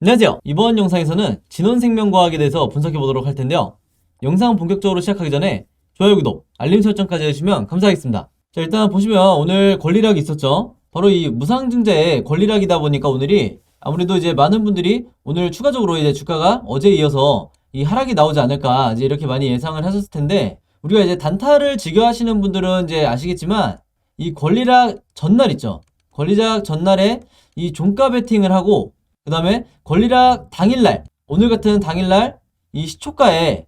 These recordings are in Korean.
안녕하세요. 이번 영상에서는 진원생명과학에 대해서 분석해 보도록 할 텐데요. 영상 본격적으로 시작하기 전에 좋아요, 구독, 알림 설정까지 해주시면 감사하겠습니다. 자, 일단 보시면 오늘 권리락이 있었죠. 바로 이 무상증자의 권리락이다 보니까 오늘이 아무래도 이제 많은 분들이 오늘 추가적으로 이제 주가가 어제에 이어서 이 하락이 나오지 않을까 이제 이렇게 많이 예상을 하셨을 텐데, 우리가 이제 단타를 즐겨 하시는 분들은 이제 아시겠지만 이 권리락 전날 있죠. 권리락 전날에 이 종가 베팅을 하고 그 다음에 권리락 당일날, 오늘 같은 당일날 이 시초가에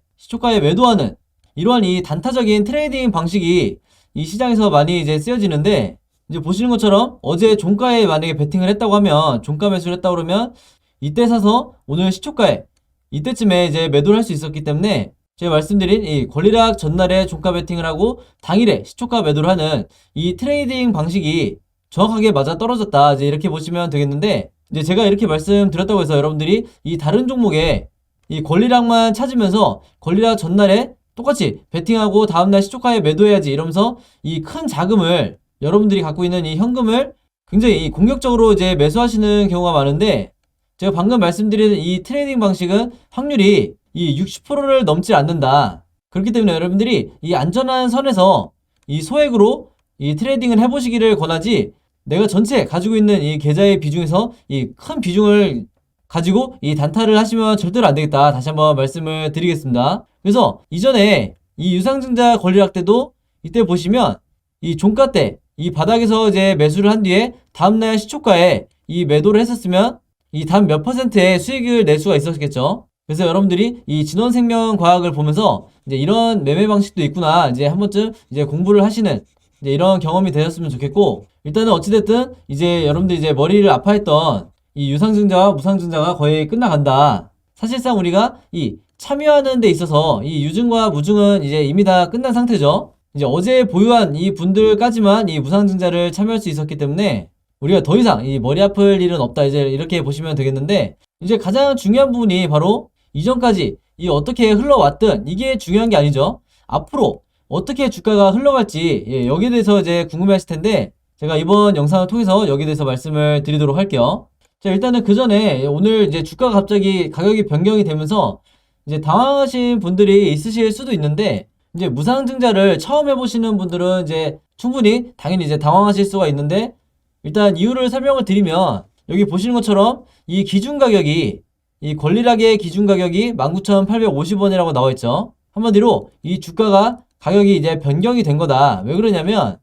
매도하는 이러한 이 단타적인 트레이딩 방식이 이 시장에서 많이 이제 쓰여지는데, 이제 보시는 것처럼 어제 종가에 만약에 베팅을 했다고 하면, 종가 매수를 했다고 그러면 이때 사서 오늘 시초가에 이때쯤에 이제 매도를 할 수 있었기 때문에, 제가 말씀드린 이 권리락 전날에 종가 베팅을 하고 당일에 시초가 매도를 하는 이 트레이딩 방식이 정확하게 맞아 떨어졌다, 이제 이렇게 보시면 되겠는데, 이제 제가 이렇게 말씀드렸다고 해서 여러분들이 이 다른 종목에 이 권리락만 찾으면서 권리락 전날에 똑같이 베팅하고 다음날 시초가에 매도해야지 이러면서 이 큰 자금을, 여러분들이 갖고 있는 이 현금을 굉장히 공격적으로 이제 매수하시는 경우가 많은데, 제가 방금 말씀드린 이 트레이딩 방식은 확률이 이 60%를 넘지 않는다. 그렇기 때문에 여러분들이 이 안전한 선에서 이 소액으로 이 트레이딩을 해보시기를 권하지, 내가 전체 가지고 있는 이 계좌의 비중에서 이 큰 비중을 가지고 이 단타를 하시면 절대로 안 되겠다, 다시 한번 말씀을 드리겠습니다. 그래서 이전에 이 유상증자 권리락 때도 이때 보시면 이 종가 때 이 바닥에서 이제 매수를 한 뒤에 다음날 시초가에 이 매도를 했었으면 이 단 몇 퍼센트의 수익을 낼 수가 있었겠죠. 그래서 여러분들이 이 진원생명과학을 보면서 이제 이런 매매 방식도 있구나, 이제 한 번쯤 이제 공부를 하시는 이제 이런 경험이 되셨으면 좋겠고, 일단은 어찌됐든 이제 여러분들 이제 머리를 아파했던 이 유상증자와 무상증자가 거의 끝나간다. 사실상 우리가 이 참여하는 데 있어서 이 유증과 무증은 이제 이미 다 끝난 상태죠. 이제 어제 보유한 이 분들까지만 이 무상증자를 참여할 수 있었기 때문에 우리가 더 이상 이 머리 아플 일은 없다, 이제 이렇게 보시면 되겠는데, 이제 가장 중요한 부분이 바로 이전까지 이 어떻게 흘러왔든 이게 중요한 게 아니죠. 앞으로 어떻게 주가가 흘러갈지, 여기에 대해서 이제 궁금해 하실 텐데, 제가 이번 영상을 통해서 여기에 대해서 말씀을 드리도록 할게요. 자, 일단은 그 전에 오늘 이제 주가가 갑자기 가격이 변경이 되면서 이제 당황하신 분들이 있으실 수도 있는데, 이제 무상증자를 처음 해보시는 분들은 이제 충분히 당연히 이제 당황하실 수가 있는데, 일단 이유를 설명을 드리면, 여기 보시는 것처럼 이 기준 가격이, 이 권리락의 기준 가격이 19,850원이라고 나와 있죠. 한마디로 이 주가가 가격이 이제 변경이 된 거다. 왜 그러냐면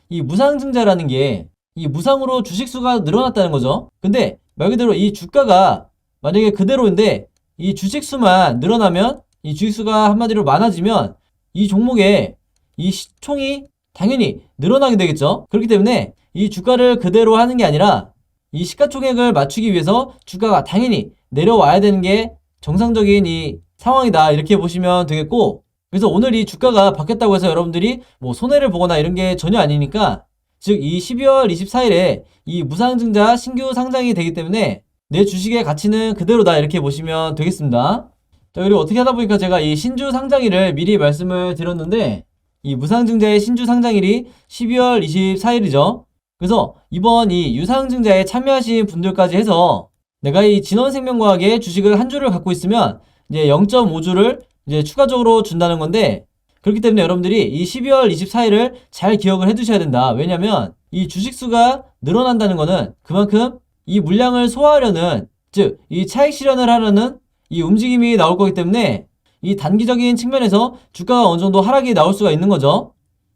이 무상증자라는 게 이 무상으로 주식수가 늘어났다는 거죠. 근데 말 그대로 이 주가가 만약에 그대로인데 이 주식수만 늘어나면, 이 주식수가 한마디로 많아지면 이 종목의 이 시총이 당연히 늘어나게 되겠죠. 그렇기 때문에 이 주가를 그대로 하는 게 아니라 이 시가총액을 맞추기 위해서 주가가 당연히 내려와야 되는 게 정상적인 이 상황이다, 이렇게 보시면 되겠고, 그래서 오늘 이 주가가 바뀌었다고 해서 여러분들이 뭐 손해를 보거나 이런 게 전혀 아니니까, 즉 이 12월 24일에 이 무상증자 신규 상장이 되기 때문에 내 주식의 가치는 그대로다, 이렇게 보시면 되겠습니다. 자, 그리고 어떻게 하다 보니까 제가 이 신주 상장일을 미리 말씀을 드렸는데, 이 무상증자의 신주 상장일이 12월 24일이죠. 그래서 이번 이 유상증자에 참여하신 분들까지 해서 내가 이 진원생명과학의 주식을 한 주를 갖고 있으면 이제 0.5주를 이제 추가적으로 준다는 건데, 그렇기 때문에 여러분들이 이 12월 24일을 잘 기억을 해 두셔야 된다. 왜냐면 이 주식수가 늘어난다는 거는 그만큼 이 물량을 소화하려는, 즉 이 차익 실현을 하려는 이 움직임이 나올 거기 때문에 이 단기적인 측면에서 주가가 어느 정도 하락이 나올 수가 있는 거죠.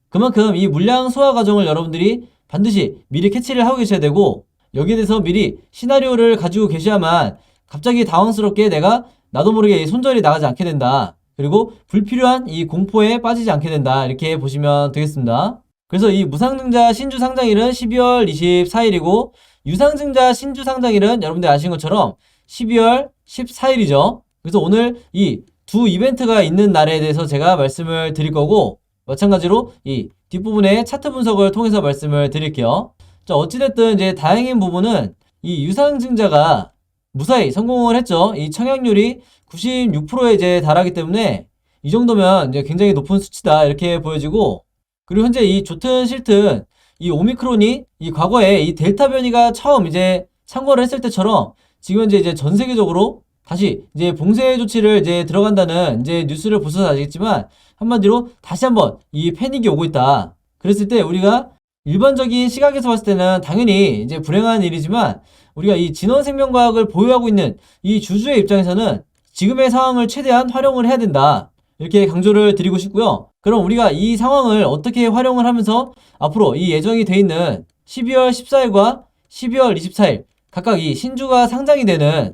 그만큼 이 물량 소화 과정을 여러분들이 반드시 미리 캐치를 하고 계셔야 되고, 여기에 대해서 미리 시나리오를 가지고 계셔야만 갑자기 당황스럽게 내가 나도 모르게 손절이 나가지 않게 된다. 그리고 불필요한 이 공포에 빠지지 않게 된다, 이렇게 보시면 되겠습니다. 그래서 이 무상증자 신주 상장일은 12월 24일이고 유상증자 신주 상장일은 여러분들 아시는 것처럼 12월 14일이죠. 그래서 오늘 이 두 이벤트가 있는 날에 대해서 제가 말씀을 드릴 거고, 마찬가지로 이 뒷부분에 차트 분석을 통해서 말씀을 드릴게요. 자, 어찌됐든 이제 다행인 부분은 이 유상증자가 무사히 성공을 했죠. 이 청약률이 96%에 이제 달하기 때문에 이 정도면 이제 굉장히 높은 수치다, 이렇게 보여지고, 그리고 현재 이 좋든 싫든 이 오미크론이 이 과거에 이 델타 변이가 처음 이제 창궐을 했을 때처럼 지금 현재 이제 전 세계적으로 다시 이제 봉쇄 조치를 이제 들어간다는 이제 뉴스를 보셔서 아시겠지만 한마디로 다시 한번 이 패닉이 오고 있다. 그랬을 때 우리가 일반적인 시각에서 봤을 때는 당연히 이제 불행한 일이지만 우리가 이 진원생명과학을 보유하고 있는 이 주주의 입장에서는 지금의 상황을 최대한 활용을 해야 된다. 이렇게 강조를 드리고 싶고요. 그럼 우리가 이 상황을 어떻게 활용을 하면서 앞으로 이 예정이 돼 있는 12월 14일과 12월 24일 각각 이 신주가 상장이 되는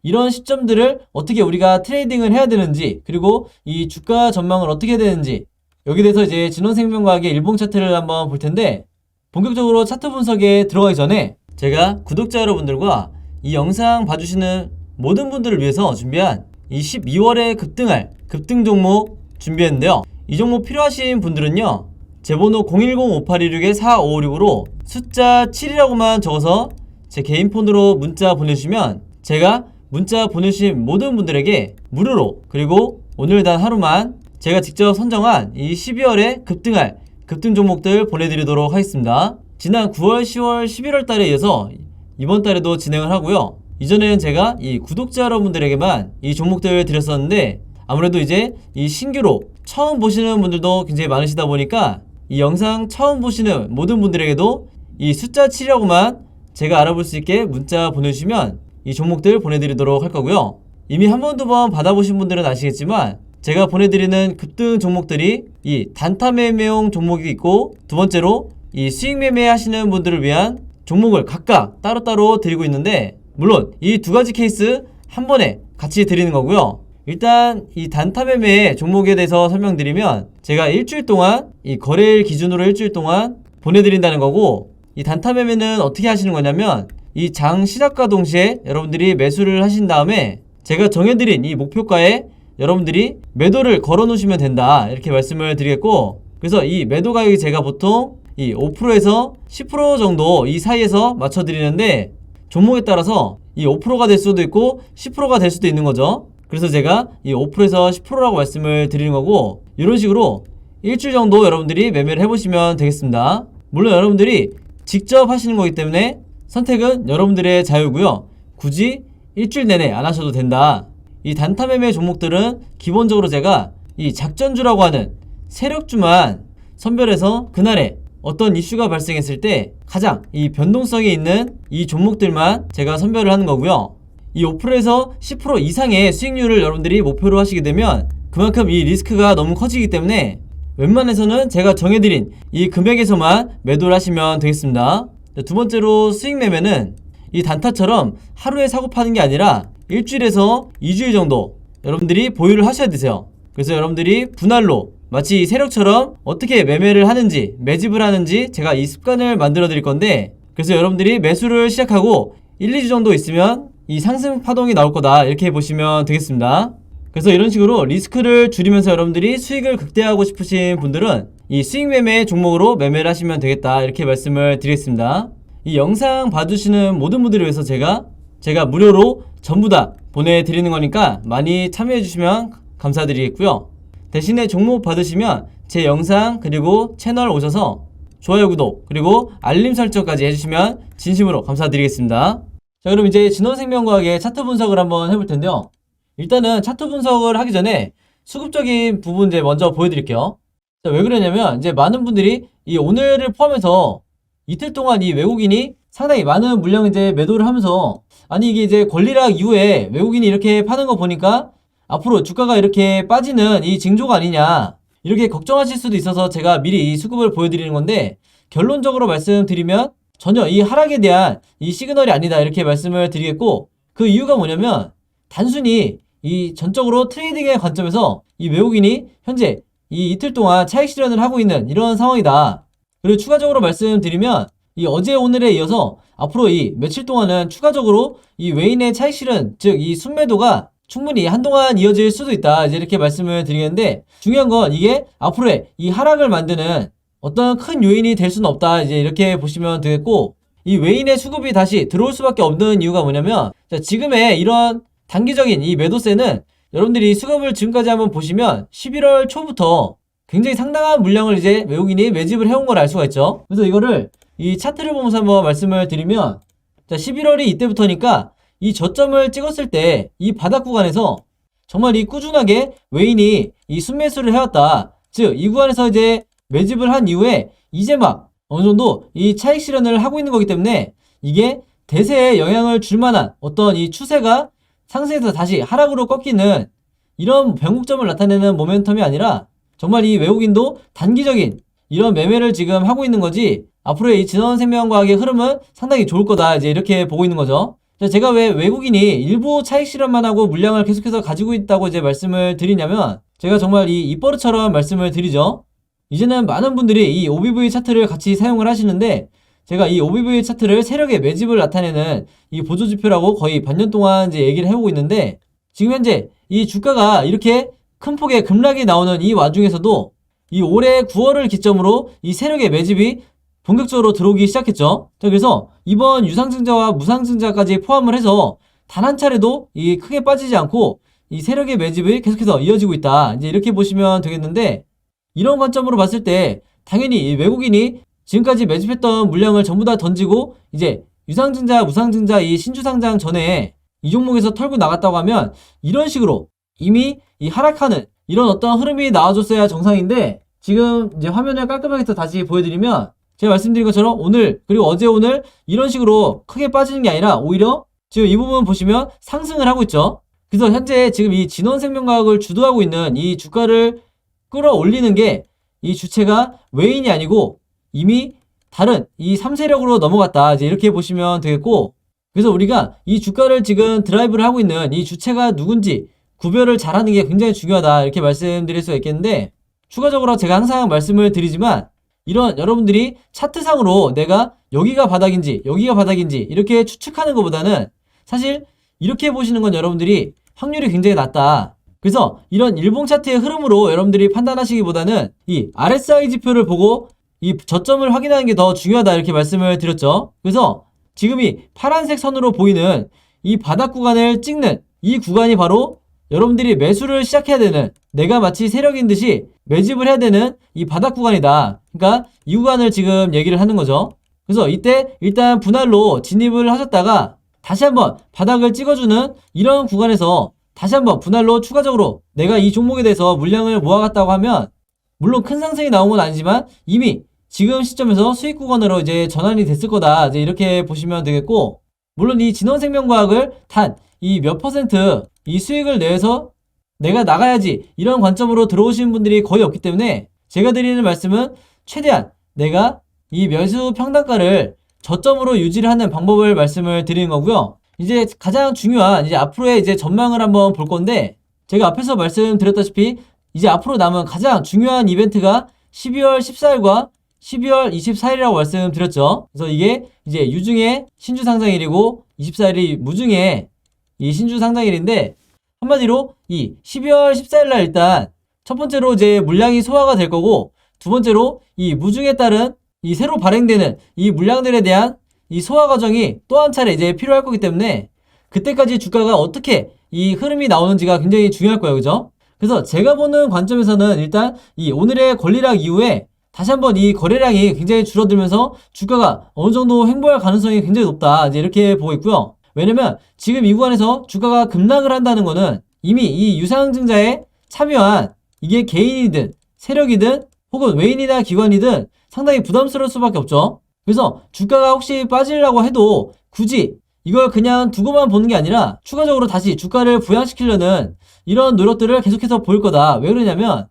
이런 시점들을 어떻게 우리가 트레이딩을 해야 되는지, 그리고 이 주가 전망을 어떻게 해야 되는지, 여기에 대해서 이제 진원생명과학의 일봉 차트를 한번 볼 텐데, 본격적으로 차트 분석에 들어가기 전에 제가 구독자 여러분들과 이 영상 봐주시는 모든 분들을 위해서 준비한 이 12월에 급등할 급등 종목 준비했는데요. 이 종목 필요하신 분들은요, 제 번호 010-5816-4556으로 숫자 7이라고만 적어서 제 개인 폰으로 문자 보내주시면 제가 문자 보내주신 모든 분들에게 무료로, 그리고 오늘 단 하루만 제가 직접 선정한 이 12월에 급등할 급등 종목들 보내드리도록 하겠습니다. 지난 9월, 10월, 11월 달에 이어서 이번 달에도 진행을 하고요. 이전에는 제가 이 구독자 여러분들에게만 이 종목들을 드렸었는데 아무래도 이제 이 신규로 처음 보시는 분들도 굉장히 많으시다 보니까 이 영상 처음 보시는 모든 분들에게도 이 숫자 7이라고만 제가 알아볼 수 있게 문자 보내주시면 이 종목들 보내드리도록 할 거고요. 이미 한 번, 두 번 받아보신 분들은 아시겠지만 제가 보내드리는 급등 종목들이 이 단타 매매용 종목이 있고, 두 번째로 이 수익 매매 하시는 분들을 위한 종목을 각각 따로따로 드리고 있는데, 물론 이 두 가지 케이스 한 번에 같이 드리는 거고요. 일단 이 단타 매매 종목에 대해서 설명드리면 제가 일주일 동안 이 거래일 기준으로 일주일 동안 보내드린다는 거고, 이 단타 매매는 어떻게 하시는 거냐면 이 장 시작과 동시에 여러분들이 매수를 하신 다음에 제가 정해드린 이 목표가에 여러분들이 매도를 걸어 놓으시면 된다, 이렇게 말씀을 드리겠고, 그래서 이 매도 가격이 제가 보통 이 5%에서 10% 정도 이 사이에서 맞춰 드리는데, 종목에 따라서 이 5%가 될 수도 있고 10%가 될 수도 있는 거죠. 그래서 제가 이 5%에서 10%라고 말씀을 드리는 거고, 이런 식으로 일주일 정도 여러분들이 매매를 해보시면 되겠습니다. 물론 여러분들이 직접 하시는 거기 때문에 선택은 여러분들의 자유고요. 굳이 일주일 내내 안 하셔도 된다. 이 단타 매매 종목들은 기본적으로 제가 이 작전주라고 하는 세력주만 선별해서 그날에 어떤 이슈가 발생했을 때 가장 이 변동성이 있는 이 종목들만 제가 선별을 하는 거고요. 이 5%에서 10% 이상의 수익률을 여러분들이 목표로 하시게 되면 그만큼 이 리스크가 너무 커지기 때문에 웬만해서는 제가 정해드린 이 금액에서만 매도를 하시면 되겠습니다. 두 번째로 수익 매매는 이 단타처럼 하루에 사고 파는 게 아니라 일주일에서 2주일 정도 여러분들이 보유를 하셔야 되세요. 그래서 여러분들이 분할로 마치 세력처럼 어떻게 매매를 하는지, 매집을 하는지 제가 이 습관을 만들어 드릴 건데, 그래서 여러분들이 매수를 시작하고 1, 2주 정도 있으면 이 상승 파동이 나올 거다, 이렇게 보시면 되겠습니다. 그래서 이런 식으로 리스크를 줄이면서 여러분들이 수익을 극대화하고 싶으신 분들은 이 수익 매매 종목으로 매매를 하시면 되겠다, 이렇게 말씀을 드리겠습니다. 이 영상 봐주시는 모든 분들을 위해서 제가 무료로 전부 다 보내드리는 거니까 많이 참여해 주시면 감사드리겠고요. 대신에 종목 받으시면 제 영상 그리고 채널 오셔서 좋아요, 구독, 그리고 알림 설정까지 해주시면 진심으로 감사드리겠습니다. 자, 그럼 이제 진원생명과학의 차트 분석을 한번 해볼 텐데요. 일단은 차트 분석을 하기 전에 수급적인 부분 이제 먼저 보여드릴게요. 자, 왜 그러냐면 이제 많은 분들이 이 오늘을 포함해서 이틀 동안 이 외국인이 상당히 많은 물량 이제 매도를 하면서, 아니 이게 이제 권리락 이후에 외국인이 이렇게 파는 거 보니까 앞으로 주가가 이렇게 빠지는 이 징조가 아니냐, 이렇게 걱정하실 수도 있어서 제가 미리 이 수급을 보여드리는 건데, 결론적으로 말씀드리면 전혀 이 하락에 대한 이 시그널이 아니다, 이렇게 말씀을 드리겠고, 그 이유가 뭐냐면 단순히 이 전적으로 트레이딩의 관점에서 이 외국인이 현재 이 이틀 동안 차익 실현을 하고 있는 이런 상황이다. 그리고 추가적으로 말씀드리면 이 어제 오늘에 이어서 앞으로 이 며칠 동안은 추가적으로 이 외인의 차익 실현, 즉 이 순매도가 충분히 한동안 이어질 수도 있다, 이제 이렇게 말씀을 드리겠는데, 중요한 건 이게 앞으로의 이 하락을 만드는 어떤 큰 요인이 될 수는 없다, 이제 이렇게 보시면 되겠고, 이 외인의 수급이 다시 들어올 수밖에 없는 이유가 뭐냐면, 자, 지금의 이런 단기적인 이 매도세는 여러분들이 수급을 지금까지 한번 보시면 11월 초부터 굉장히 상당한 물량을 이제 외국인이 매집을 해온 걸 알 수가 있죠. 그래서 이거를 이 차트를 보면서 한번 말씀을 드리면, 자, 11월이 이때부터니까 이 저점을 찍었을 때 이 바닥 구간에서 정말 이 꾸준하게 외인이 이 순매수를 해왔다. 즉, 이 구간에서 이제 매집을 한 이후에 이제 막 어느 정도 이 차익 실현을 하고 있는 거기 때문에 이게 대세에 영향을 줄 만한 어떤 이 추세가 상승해서 다시 하락으로 꺾이는 이런 변곡점을 나타내는 모멘텀이 아니라 정말 이 외국인도 단기적인 이런 매매를 지금 하고 있는 거지 앞으로의 이 진원생명과학의 흐름은 상당히 좋을 거다. 이제 이렇게 보고 있는 거죠. 제가 왜 외국인이 일부 차익 실현만 하고 물량을 계속해서 가지고 있다고 이제 말씀을 드리냐면 제가 정말 이 입버릇처럼 말씀을 드리죠. 이제는 많은 분들이 이 OBV 차트를 같이 사용을 하시는데 제가 이 OBV 차트를 세력의 매집을 나타내는 이 보조지표라고 거의 반년 동안 이제 얘기를 해오고 있는데 지금 현재 이 주가가 이렇게 큰 폭의 급락이 나오는 이 와중에서도 이 올해 9월을 기점으로 이 세력의 매집이 본격적으로 들어오기 시작했죠. 자, 그래서 이번 유상증자와 무상증자까지 포함을 해서 단 한 차례도 이 크게 빠지지 않고 이 세력의 매집이 계속해서 이어지고 있다. 이제 이렇게 보시면 되겠는데 이런 관점으로 봤을 때 당연히 이 외국인이 지금까지 매집했던 물량을 전부 다 던지고 이제 유상증자, 무상증자 이 신주상장 전에 이 종목에서 털고 나갔다고 하면 이런 식으로 이미 이 하락하는 이런 어떤 흐름이 나와줬어야 정상인데 지금 이제 화면을 깔끔하게 또 다시 보여드리면 제가 말씀드린 것처럼 오늘 그리고 어제 오늘 이런 식으로 크게 빠지는 게 아니라 오히려 지금 이 부분 보시면 상승을 하고 있죠. 그래서 현재 지금 이 진원생명과학을 주도하고 있는 이 주가를 끌어올리는 게 이 주체가 외인이 아니고 이미 다른 이 3세력으로 넘어갔다. 이제 이렇게 보시면 되겠고 그래서 우리가 이 주가를 지금 드라이브를 하고 있는 이 주체가 누군지 구별을 잘하는 게 굉장히 중요하다. 이렇게 말씀드릴 수가 있겠는데 추가적으로 제가 항상 말씀을 드리지만 이런 여러분들이 차트상으로 내가 여기가 바닥인지 여기가 바닥인지 이렇게 추측하는 것보다는 사실 이렇게 보시는 건 여러분들이 확률이 굉장히 낮다. 그래서 이런 일봉 차트의 흐름으로 여러분들이 판단하시기보다는 이 RSI 지표를 보고 이 저점을 확인하는 게 더 중요하다 이렇게 말씀을 드렸죠. 그래서 지금 이 파란색 선으로 보이는 이 바닥 구간을 찍는 이 구간이 바로 여러분들이 매수를 시작해야 되는 내가 마치 세력인 듯이 매집을 해야 되는 이 바닥 구간이다. 그러니까 이 구간을 지금 얘기를 하는 거죠. 그래서 이때 일단 분할로 진입을 하셨다가 다시 한번 바닥을 찍어주는 이런 구간에서 다시 한번 분할로 추가적으로 내가 이 종목에 대해서 물량을 모아갔다고 하면 물론 큰 상승이 나온 건 아니지만 이미 지금 시점에서 수익 구간으로 이제 전환이 됐을 거다. 이제 이렇게 보시면 되겠고 물론 이 진원생명과학을 단 이 몇 퍼센트 이 수익을 내서 내가 나가야지 이런 관점으로 들어오시는 분들이 거의 없기 때문에 제가 드리는 말씀은 최대한 내가 이 매수 평단가를 저점으로 유지를 하는 방법을 말씀을 드리는 거고요. 이제 가장 중요한 이제 앞으로의 이제 전망을 한번 볼 건데 제가 앞에서 말씀드렸다시피 이제 앞으로 남은 가장 중요한 이벤트가 12월 14일과 12월 24일이라고 말씀드렸죠. 그래서 이게 이제 유중의 신주 상장일이고 24일이 무중의 이 신주 상장일인데 한마디로 이 12월 14일날 일단 첫 번째로 이제 물량이 소화가 될 거고 두 번째로 이 무중에 따른 이 새로 발행되는 이 물량들에 대한 이 소화 과정이 또 한 차례 이제 필요할 거기 때문에 그때까지 주가가 어떻게 이 흐름이 나오는지가 굉장히 중요할 거예요. 그죠? 그래서 제가 보는 관점에서는 일단 이 오늘의 권리락 이후에 다시 한번 이 거래량이 굉장히 줄어들면서 주가가 어느 정도 횡보할 가능성이 굉장히 높다. 이제 이렇게 보고 있고요. 왜냐면 지금 이 구간에서 주가가 급락을 한다는 거는 이미 이 유상증자에 참여한 이게 개인이든 세력이든 혹은 외인이나 기관이든 상당히 부담스러울 수밖에 없죠. 그래서 주가가 혹시 빠지려고 해도 굳이 이걸 그냥 두고만 보는 게 아니라 추가적으로 다시 주가를 부양시키려는 이런 노력들을 계속해서 보일 거다. 왜 그러냐면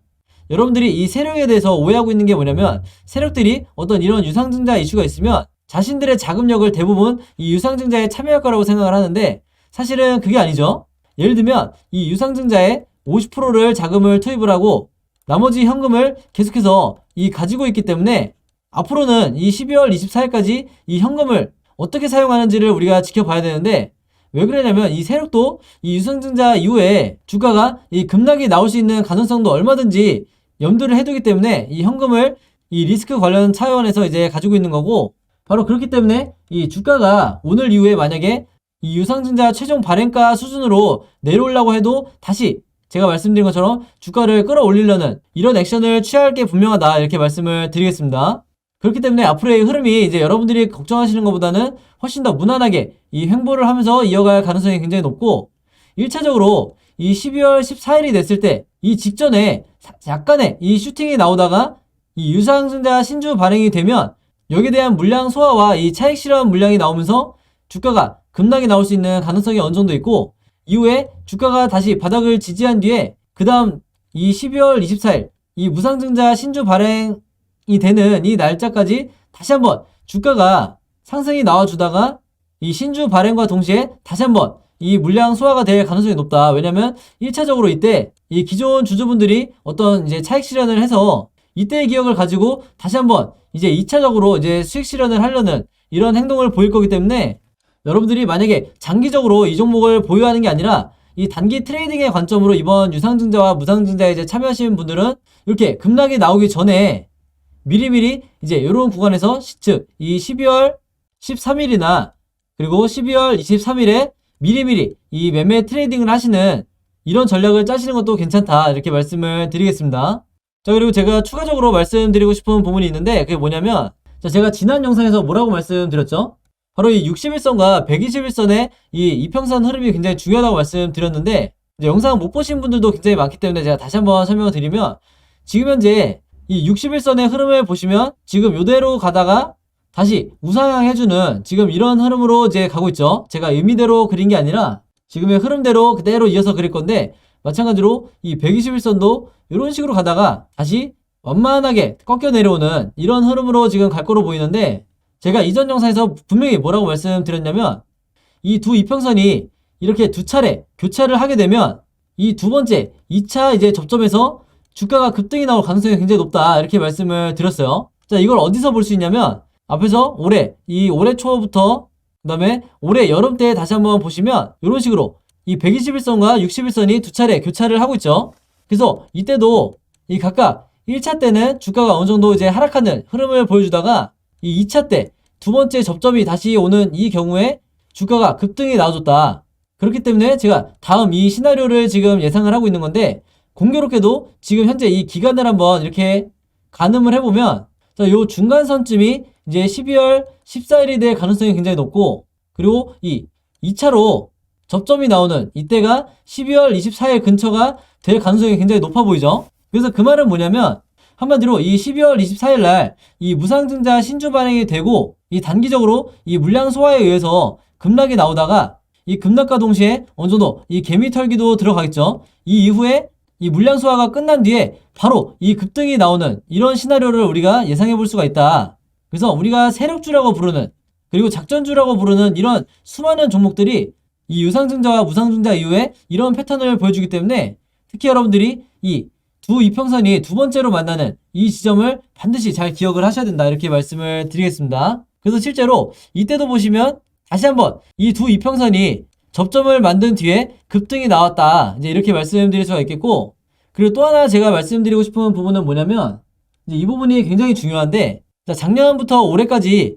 여러분들이 이 세력에 대해서 오해하고 있는 게 뭐냐면 세력들이 어떤 이런 유상증자 이슈가 있으면 자신들의 자금력을 대부분 이 유상증자에 참여할 거라고 생각을 하는데 사실은 그게 아니죠. 예를 들면 이 유상증자에 50%를 자금을 투입을 하고 나머지 현금을 계속해서 이 가지고 있기 때문에 앞으로는 이 12월 24일까지 이 현금을 어떻게 사용하는지를 우리가 지켜봐야 되는데 왜 그러냐면 이 세력도 이 유상증자 이후에 주가가 이 급락이 나올 수 있는 가능성도 얼마든지 염두를 해두기 때문에 이 현금을 이 리스크 관련 차원에서 이제 가지고 있는 거고 바로 그렇기 때문에 이 주가가 오늘 이후에 만약에 이 유상증자 최종 발행가 수준으로 내려오려고 해도 다시 제가 말씀드린 것처럼 주가를 끌어올리려는 이런 액션을 취할 게 분명하다 이렇게 말씀을 드리겠습니다. 그렇기 때문에 앞으로의 흐름이 이제 여러분들이 걱정하시는 것보다는 훨씬 더 무난하게 이 횡보를 하면서 이어갈 가능성이 굉장히 높고, 1차적으로 이 12월 14일이 됐을 때 이 직전에 약간의 이 슈팅이 나오다가 이 유상증자 신주 발행이 되면 여기에 대한 물량 소화와 이 차익 실현 물량이 나오면서 주가가 급락이 나올 수 있는 가능성이 어느 정도 있고, 이후에 주가가 다시 바닥을 지지한 뒤에 그 다음 이 12월 24일 이 무상증자 신주 발행이 되는 이 날짜까지 다시 한번 주가가 상승이 나와주다가 이 신주 발행과 동시에 다시 한번 이 물량 소화가 될 가능성이 높다. 왜냐면 1차적으로 이때 이 기존 주주분들이 어떤 이제 차익 실현을 해서 이때의 기억을 가지고 다시 한번 이제 2차적으로 이제 수익 실현을 하려는 이런 행동을 보일 거기 때문에, 여러분들이 만약에 장기적으로 이 종목을 보유하는 게 아니라 이 단기 트레이딩의 관점으로 이번 유상증자와 무상증자에 이제 참여하시는 분들은 이렇게 급락이 나오기 전에 미리미리 이제 이런 구간에서 즉 이 12월 13일이나 그리고 12월 23일에 미리미리 이 매매 트레이딩을 하시는 이런 전략을 짜시는 것도 괜찮다, 이렇게 말씀을 드리겠습니다. 자, 그리고 제가 추가적으로 말씀드리고 싶은 부분이 있는데, 그게 뭐냐면, 자, 제가 지난 영상에서 뭐라고 말씀드렸죠? 바로 이 61선과 121선의 이 이평선 흐름이 굉장히 중요하다고 말씀드렸는데, 이제 영상 못 보신 분들도 굉장히 많기 때문에 제가 다시 한번 설명을 드리면, 지금 현재 이 61선의 흐름을 보시면 지금 요대로 가다가 다시 우상향 해주는 지금 이런 흐름으로 이제 가고 있죠. 제가 의미대로 그린 게 아니라 지금의 흐름대로 그대로 이어서 그릴 건데, 마찬가지로 이 121선도 이런 식으로 가다가 다시 완만하게 꺾여 내려오는 이런 흐름으로 지금 갈 거로 보이는데, 제가 이전 영상에서 분명히 뭐라고 말씀드렸냐면, 이 두 이평선이 이렇게 두 차례 교차를 하게 되면 이 두 번째 2차 이제 접점에서 주가가 급등이 나올 가능성이 굉장히 높다, 이렇게 말씀을 드렸어요. 자, 이걸 어디서 볼 수 있냐면, 앞에서 올해 초부터 그 다음에 올해 여름 때 다시 한번 보시면 이런 식으로 이 121선과 61선이 두 차례 교차를 하고 있죠. 그래서 이때도 이 각각 1차 때는 주가가 어느 정도 이제 하락하는 흐름을 보여주다가 이 2차 때 두 번째 접점이 다시 오는 이 경우에 주가가 급등이 나와줬다. 그렇기 때문에 제가 다음 이 시나리오를 지금 예상을 하고 있는 건데, 공교롭게도 지금 현재 이 기간을 한번 이렇게 가늠을 해보면, 자, 요 중간선쯤이 이제 12월 14일이 될 가능성이 굉장히 높고, 그리고 이 2차로 접점이 나오는 이때가 12월 24일 근처가 될 가능성이 굉장히 높아 보이죠. 그래서 그 말은 뭐냐면, 한마디로 이 12월 24일 날 이 무상증자 신주 발행이 되고 이 단기적으로 이 물량 소화에 의해서 급락이 나오다가 이 급락과 동시에 어느 정도 이 개미 털기도 들어가겠죠. 이 이후에 이 물량 소화가 끝난 뒤에 바로 이 급등이 나오는 이런 시나리오를 우리가 예상해 볼 수가 있다. 그래서 우리가 세력주라고 부르는, 그리고 작전주라고 부르는 이런 수많은 종목들이 이 유상증자와 무상증자 이후에 이런 패턴을 보여주기 때문에, 특히 여러분들이 이 두 이평선이 두 번째로 만나는 이 지점을 반드시 잘 기억을 하셔야 된다, 이렇게 말씀을 드리겠습니다. 그래서 실제로 이때도 보시면 다시 한번 이 두 이평선이 접점을 만든 뒤에 급등이 나왔다, 이제 이렇게 말씀드릴 수가 있겠고, 그리고 또 하나 제가 말씀드리고 싶은 부분은 뭐냐면, 이제 이 부분이 굉장히 중요한데, 자, 작년부터 올해까지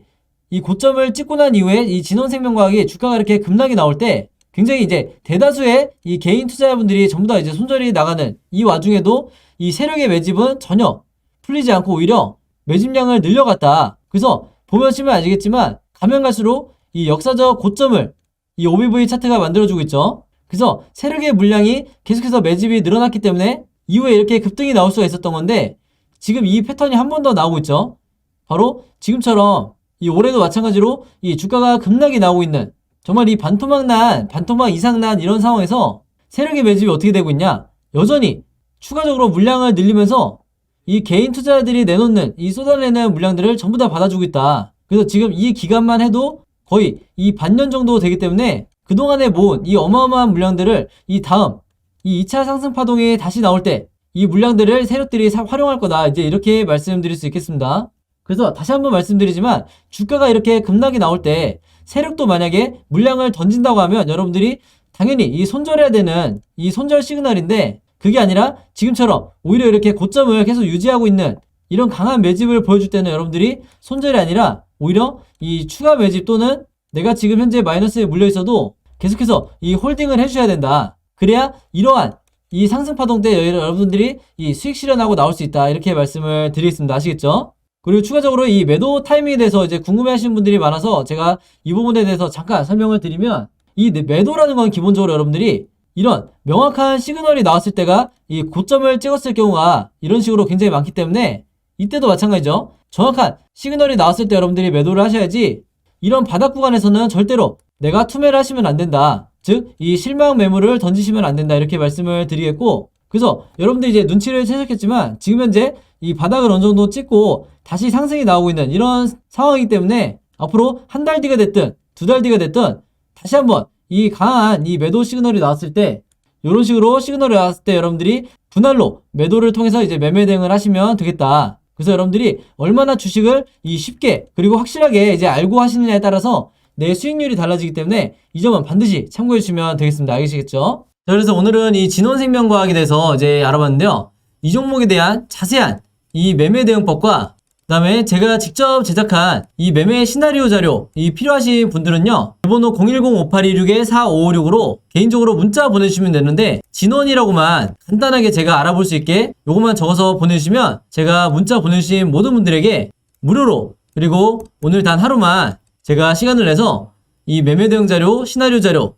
이 고점을 찍고 난 이후에 이 진원생명과학이 주가가 이렇게 급락이 나올 때 굉장히 이제 대다수의 이 개인 투자자분들이 전부 다 이제 손절이 나가는 이 와중에도 이 세력의 매집은 전혀 풀리지 않고 오히려 매집량을 늘려갔다. 그래서 보시면 아시겠지만 가면 갈수록 이 역사적 고점을 이 OBV 차트가 만들어주고 있죠. 그래서 세력의 물량이 계속해서 매집이 늘어났기 때문에 이후에 이렇게 급등이 나올 수가 있었던 건데, 지금 이 패턴이 한 번 더 나오고 있죠. 바로 지금처럼 이 올해도 마찬가지로 이 주가가 급락이 나오고 있는, 정말 이 반토막 이상 난 이런 상황에서 세력의 매집이 어떻게 되고 있냐, 여전히 추가적으로 물량을 늘리면서 이 개인 투자자들이 내놓는 이 쏟아내는 물량들을 전부 다 받아주고 있다. 그래서 지금 이 기간만 해도 거의 이 반년 정도 되기 때문에 그동안에 모은 이 어마어마한 물량들을 이 다음 이 2차 상승 파동이 다시 나올 때 이 물량들을 세력들이 활용할 거다, 이제 이렇게 말씀드릴 수 있겠습니다. 그래서 다시 한번 말씀드리지만, 주가가 이렇게 급락이 나올 때 세력도 만약에 물량을 던진다고 하면 여러분들이 당연히 이 손절해야 되는 이 손절 시그널인데, 그게 아니라 지금처럼 오히려 이렇게 고점을 계속 유지하고 있는 이런 강한 매집을 보여줄 때는 여러분들이 손절이 아니라 오히려 이 추가 매집 또는 내가 지금 현재 마이너스에 물려 있어도 계속해서 이 홀딩을 해주셔야 된다. 그래야 이러한 이 상승 파동 때 여러분들이 이 수익 실현하고 나올 수 있다, 이렇게 말씀을 드리겠습니다. 아시겠죠? 그리고 추가적으로 이 매도 타이밍에 대해서 이제 궁금해 하시는 분들이 많아서 제가 이 부분에 대해서 잠깐 설명을 드리면, 이 매도라는 건 기본적으로 여러분들이 이런 명확한 시그널이 나왔을 때가 이 고점을 찍었을 경우가 이런 식으로 굉장히 많기 때문에, 이때도 마찬가지죠. 정확한 시그널이 나왔을 때 여러분들이 매도를 하셔야지, 이런 바닥 구간에서는 절대로 내가 투매를 하시면 안 된다. 즉, 이 실망 매물을 던지시면 안 된다. 이렇게 말씀을 드리겠고, 그래서 여러분들이 이제 눈치를 채셨겠지만 지금 현재 이 바닥을 어느 정도 찍고 다시 상승이 나오고 있는 이런 상황이기 때문에, 앞으로 한 달 뒤가 됐든 두 달 뒤가 됐든 다시 한번 이 강한 이 매도 시그널이 나왔을 때, 이런 식으로 시그널이 나왔을 때 여러분들이 분할로 매도를 통해서 이제 매매 대응을 하시면 되겠다. 그래서 여러분들이 얼마나 주식을 이 쉽게 그리고 확실하게 이제 알고 하시느냐에 따라서 내 수익률이 달라지기 때문에 이 점은 반드시 참고해 주시면 되겠습니다. 알겠시겠죠? 자, 그래서 오늘은 이 진원생명과학에 대해서 이제 알아봤는데요. 이 종목에 대한 자세한 이 매매 대응법과 그다음에 제가 직접 제작한 이 매매 시나리오 자료, 이 필요하신 분들은요, 번호 010-5826-4556으로 개인적으로 문자 보내주시면 되는데, 진원이라고만 간단하게 제가 알아볼 수 있게 요것만 적어서 보내주시면 제가 문자 보내주신 모든 분들에게 무료로, 그리고 오늘 단 하루만 제가 시간을 내서 이 매매 대응 자료, 시나리오 자료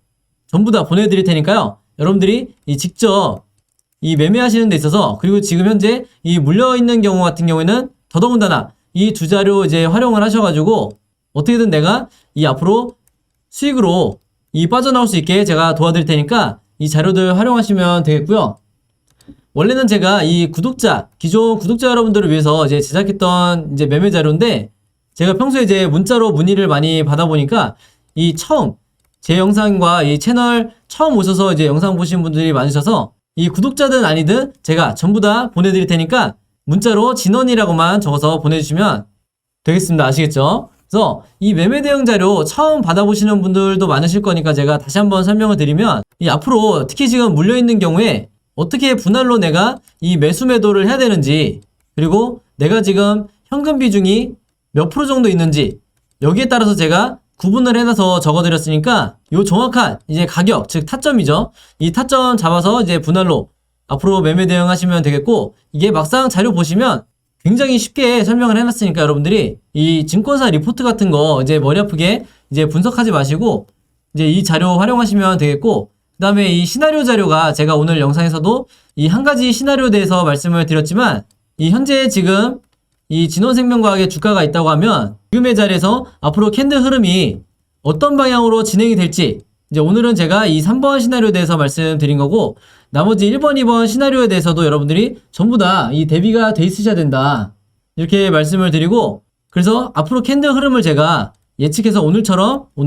전부 다 보내드릴 테니까요. 여러분들이 이 직접 이 매매하시는 데 있어서, 그리고 지금 현재 이 물려있는 경우 같은 경우에는 더더군다나 이 두 자료 이제 활용을 하셔가지고 어떻게든 내가 이 앞으로 수익으로 이 빠져나올 수 있게 제가 도와드릴 테니까 이 자료들 활용하시면 되겠고요. 원래는 제가 이 기존 구독자 여러분들을 위해서 이제 제작했던 이제 매매 자료인데, 제가 평소에 이제 문자로 문의를 많이 받아보니까 이 처음 제 영상과 이 채널 처음 오셔서 이제 영상 보신 분들이 많으셔서, 이 구독자든 아니든 제가 전부 다 보내드릴 테니까 문자로 진원이라고만 적어서 보내주시면 되겠습니다. 아시겠죠? 그래서 이 매매 대응 자료 처음 받아보시는 분들도 많으실 거니까 제가 다시 한번 설명을 드리면, 이 앞으로 특히 지금 물려있는 경우에 어떻게 분할로 내가 이 매수 매도를 해야 되는지, 그리고 내가 지금 현금 비중이 몇 프로 정도 있는지, 여기에 따라서 제가 구분을 해놔서 적어드렸으니까 요 정확한 이제 가격, 즉 타점이죠. 이 타점 잡아서 이제 분할로 앞으로 매매 대응하시면 되겠고, 이게 막상 자료 보시면 굉장히 쉽게 설명을 해놨으니까 여러분들이 이 증권사 리포트 같은 거 이제 머리 아프게 이제 분석하지 마시고 이제 이 자료 활용하시면 되겠고, 그 다음에 이 시나리오 자료가 제가 오늘 영상에서도 이 한 가지 시나리오에 대해서 말씀을 드렸지만, 이 현재 지금 이 진원생명과학의 주가가 있다고 하면 지금의 자리에서 앞으로 캔들 흐름이 어떤 방향으로 진행이 될지, 이제 오늘은 제가 이 3번 시나리오에 대해서 말씀드린 거고, 나머지 1번, 2번 시나리오에 대해서도 여러분들이 전부 다 이 대비가 돼 있으셔야 된다. 이렇게 말씀을 드리고, 그래서 앞으로 캔들 흐름을 제가 예측해서 오늘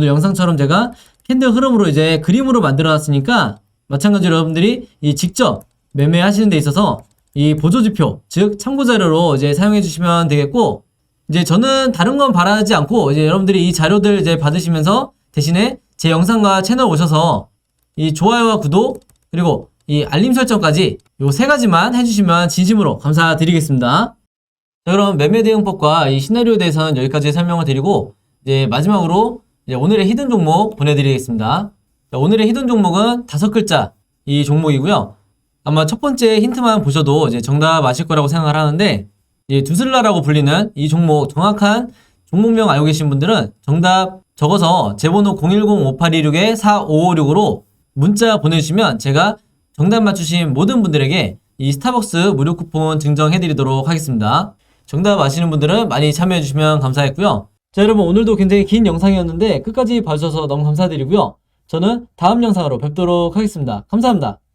영상처럼 제가 캔들 흐름으로 이제 그림으로 만들어 놨으니까, 마찬가지로 여러분들이 이 직접 매매하시는 데 있어서 이 보조지표, 즉 참고자료로 이제 사용해 주시면 되겠고, 이제 저는 다른 건 바라지 않고 이제 여러분들이 이 자료들 이제 받으시면서 대신에 제 영상과 채널 오셔서 이 좋아요와 구독, 그리고 이 알림 설정까지 요 세 가지만 해주시면 진심으로 감사드리겠습니다. 자, 그럼 매매 대응법과 이 시나리오에 대해서는 여기까지 설명을 드리고, 이제 마지막으로 이제 오늘의 히든 종목 보내드리겠습니다. 자, 오늘의 히든 종목은 5글자 이 종목이고요. 아마 첫 번째 힌트만 보셔도 이제 정답 아실 거라고 생각을 하는데, 이 두슬라라고 불리는 이 종목 정확한 종목명 알고 계신 분들은 정답 적어서 제 번호 010-5826-4556으로 문자 보내주시면 제가 정답 맞추신 모든 분들에게 이 스타벅스 무료 쿠폰 증정해드리도록 하겠습니다. 정답 아시는 분들은 많이 참여해주시면 감사했고요. 자, 여러분, 오늘도 굉장히 긴 영상이었는데 끝까지 봐주셔서 너무 감사드리고요. 저는 다음 영상으로 뵙도록 하겠습니다. 감사합니다.